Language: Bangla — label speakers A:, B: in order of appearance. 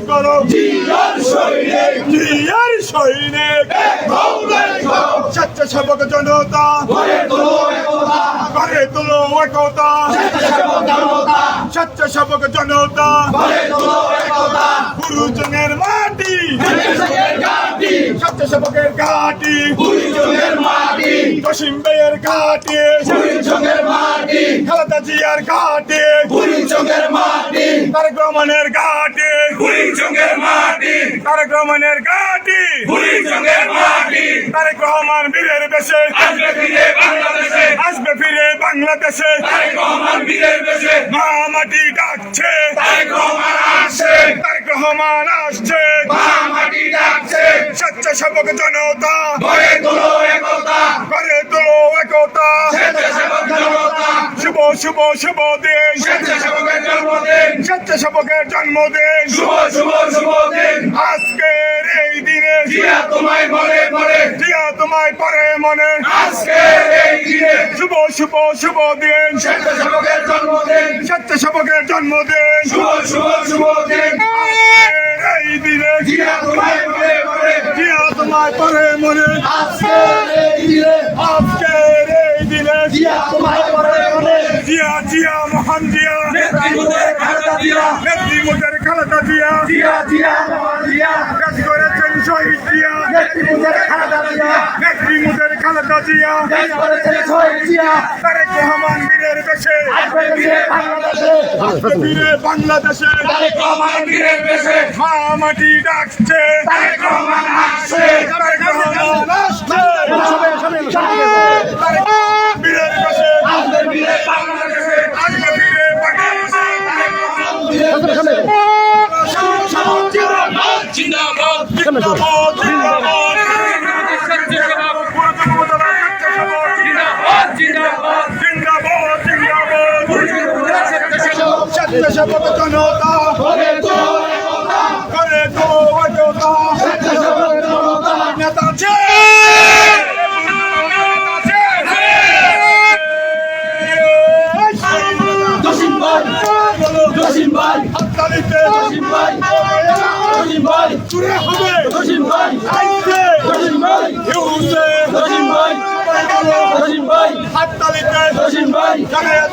A: করো
B: জিয়ার সৈনিক
A: জিয়ার সৈনিক স্বেচ্ছাসেবক জনতা
B: গড়ে তোলো একতা
A: গড়ে তোলো একতা স্বেচ্ছাসেবক জনতা
B: গড়ে তোলো একতা
A: গুরুজনের মাটি
B: স্বেচ্ছাসেবকের ঘাঁটি
A: স্বেচ্ছাসেবকের ঘাঁটি
B: গুরুজনের মাটি
A: জসিম ভাইয়ের ঘাঁটি
B: গুরুজনের মাটি
A: খালেদা জিয়ার ঘাঁটি
B: গুরুজনের মাটি
A: তারেক রহমানের ঘাঁটি
B: গুরুজনের মাটি
A: তারেক রহমানের ঘাঁটি
B: গুরুজনের মাটি
A: তারেক রহমান বীরের দেশে
B: আসবে ফিরে বাংলাদেশে
A: আসবে ফিরে বাংলাদেশে
B: তারেক রহমান বীরের দেশে
A: মা মাটি ডাকছে
B: তারেক রহমান আসছে
A: তারেক রহমান আসছে
B: মা মাটি ডাকছে
A: স্বেচ্ছাসেবক জনতা
B: গড়ে তোলো একতা
A: গড়ে তোলো একতা
B: স্বেচ্ছাসেবক জনতা
A: শুভ শুভ শুভ দিন
B: স্বেচ্ছাসেবকের জন্মদিন
A: স্বেচ্ছাসেবকের জন্মদিন
B: শুভ শুভ শুভ দিন
A: আজকের এই দিনে
B: জিয়া তোমায় মনে পড়ে
A: জিয়া তোমায় পরে মনে
B: আজকের এই দিনে
A: শুভ শুভ শুভ দিন
B: স্বেচ্ছাসেবকের জন্মদিন
A: স্বেচ্ছাসেবকের জন্মদিন
B: শুভ শুভ শুভ দিন
A: আজকের এই দিনে
B: জিয়া তোমায় মনে পড়ে
A: জিয়া তোমায় পরে মনে
B: আজকের এই দিনে
A: আজকের এই দিনে
B: জিয়া তোমায় মনে পড়ে
A: জিয়া জিয়া মহান জিয়া
B: নেত্রীদের খালেদা জিয়া
A: নেত্রীদের খালেদা জিয়া
B: জিয়া জিয়া মহান জিয়া
A: কাজ করেছেন শহীদ জিয়া
B: নেত্রীদের খালেদা জিয়া
A: নেত্রীদের খালেদা জিয়া
B: দেশ করেছেন শহীদ জিয়া
A: তারেক রহমান বীরের দেশে
B: আসবে ফিরে বাংলাদেশে
A: আসবে ফিরে বাংলাদেশে
B: তারেক রহমান বীরের দেশে
A: মা মাটি ডাকছে
B: তারেক রহমান আসছে
A: তারেক রহমান আসছে তারেক বীরের দেশে
B: আসবে ফিরে বাংলাদেশে
A: আসবে ফিরে বাংলাদেশে
B: জিন্দাবাদ জিন্দাবাদ
A: জিন্দাবাদ জিন্দাবাদ
B: জিন্দাবাদ জিন্দাবাদ
A: জিন্দাবাদ জিন্দাবাদ
B: স্বেচ্ছাসেবক
A: স্বেচ্ছাসেবক জনতা
B: গড়ে তোলো একতা
A: করে তো একতা
B: স্বেচ্ছাসেবক জনতা
A: নেতা আছে
B: জসিম ভাই জসিম ভাই
A: হাততালিতে
B: জসিম ভাই জসিম ভাই
A: চুরে হবে
B: জসিম ভাই
A: আইছে
B: জসিম ভাই
A: ইউসে
B: জসিম ভাই জসিম ভাই
A: হাততালিতে
B: জসিম ভাই
A: জানায়া